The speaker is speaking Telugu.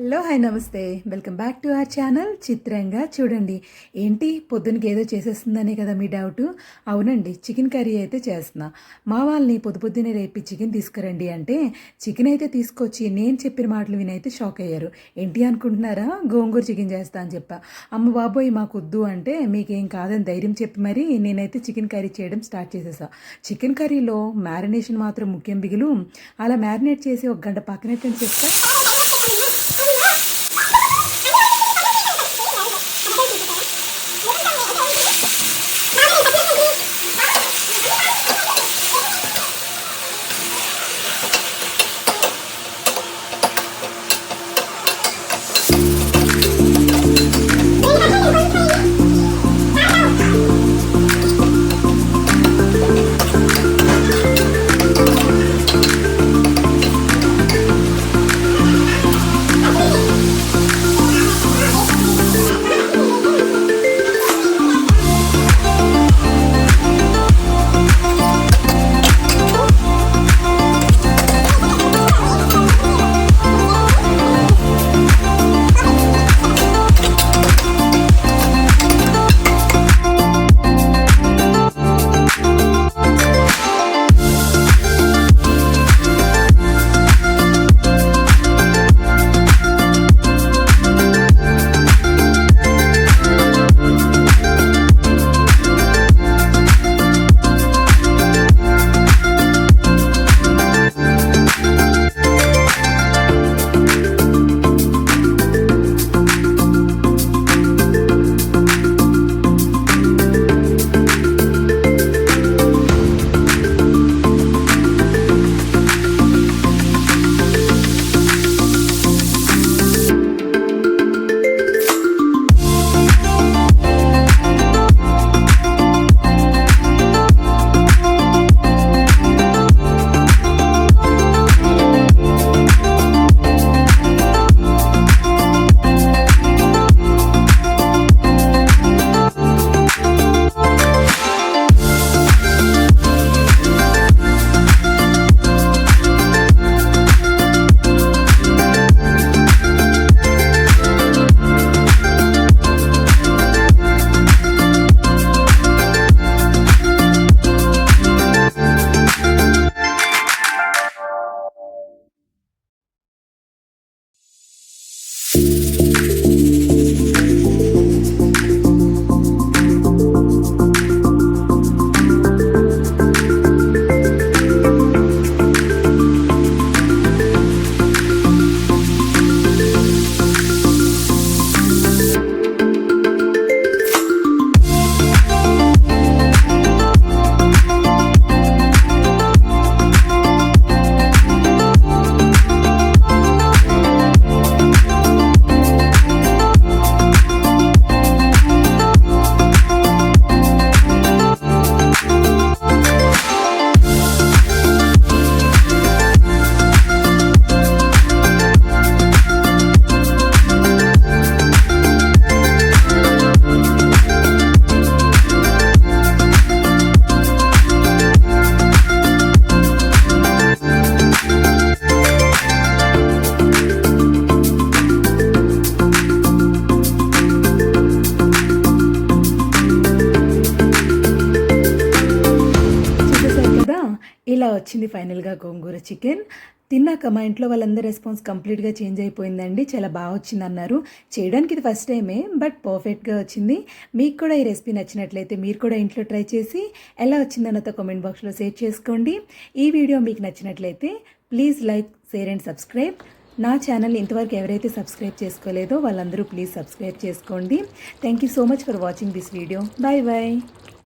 హలో హాయ్ నమస్తే welcome back to our channel చిత్రంగా చూడండి. ఏంటి పొద్దునకి ఏదో చేసేస్తుందనే కదా మీ డౌట్? అవునండి, చికెన్ కర్రీ అయితే చేస్తున్నా. మా వాళ్ళని పొద్దునే రేపి చికెన్ తీసుకురండి అంటే చికెన్ అయితే తీసుకొచ్చి నేను చెప్పిన మాటలు వినైతే షాక్ అయ్యారు. ఏంటి అనుకుంటున్నారా? గోంగూర చికెన్ చేస్తా అని చెప్పా. అమ్మ బాబోయ్ మాకు వద్దు అంటే మీకేం కాదని ధైర్యం చెప్పి మరి నేనైతే చికెన్ కర్రీ చేయడం స్టార్ట్ చేసేసా. చికెన్ కర్రీలో మ్యారినేషన్ మాత్రం ముఖ్యం బిగులు. అలా మ్యారినేట్ చేసి ఒక గంట పక్కనెట్టని చెప్తా. ఇలా వచ్చింది ఫైనల్గా గోంగూర చికెన్. తిన్నాక మా ఇంట్లో వాళ్ళందరూ రెస్పాన్స్ కంప్లీట్గా చేంజ్ అయిపోయిందండి. చాలా బాగా వచ్చింది అన్నారు. చేయడానికి ఇది ఫస్ట్ టైమే, బట్ పర్ఫెక్ట్గా వచ్చింది. మీకు కూడా ఈ రెసిపీ నచ్చినట్లయితే మీరు కూడా ఇంట్లో ట్రై చేసి ఎలా వచ్చిందన్నతో కామెంట్ బాక్స్లో షేర్ చేసుకోండి. ఈ వీడియో మీకు నచ్చినట్లయితే please like, share and subscribe. నా ఛానల్ ఇంతవరకు ఎవరైతే సబ్స్క్రైబ్ చేసుకోలేదో వాళ్ళందరూ ప్లీజ్ సబ్స్క్రైబ్ చేసుకోండి. Thank you so much for watching this video. Bye bye.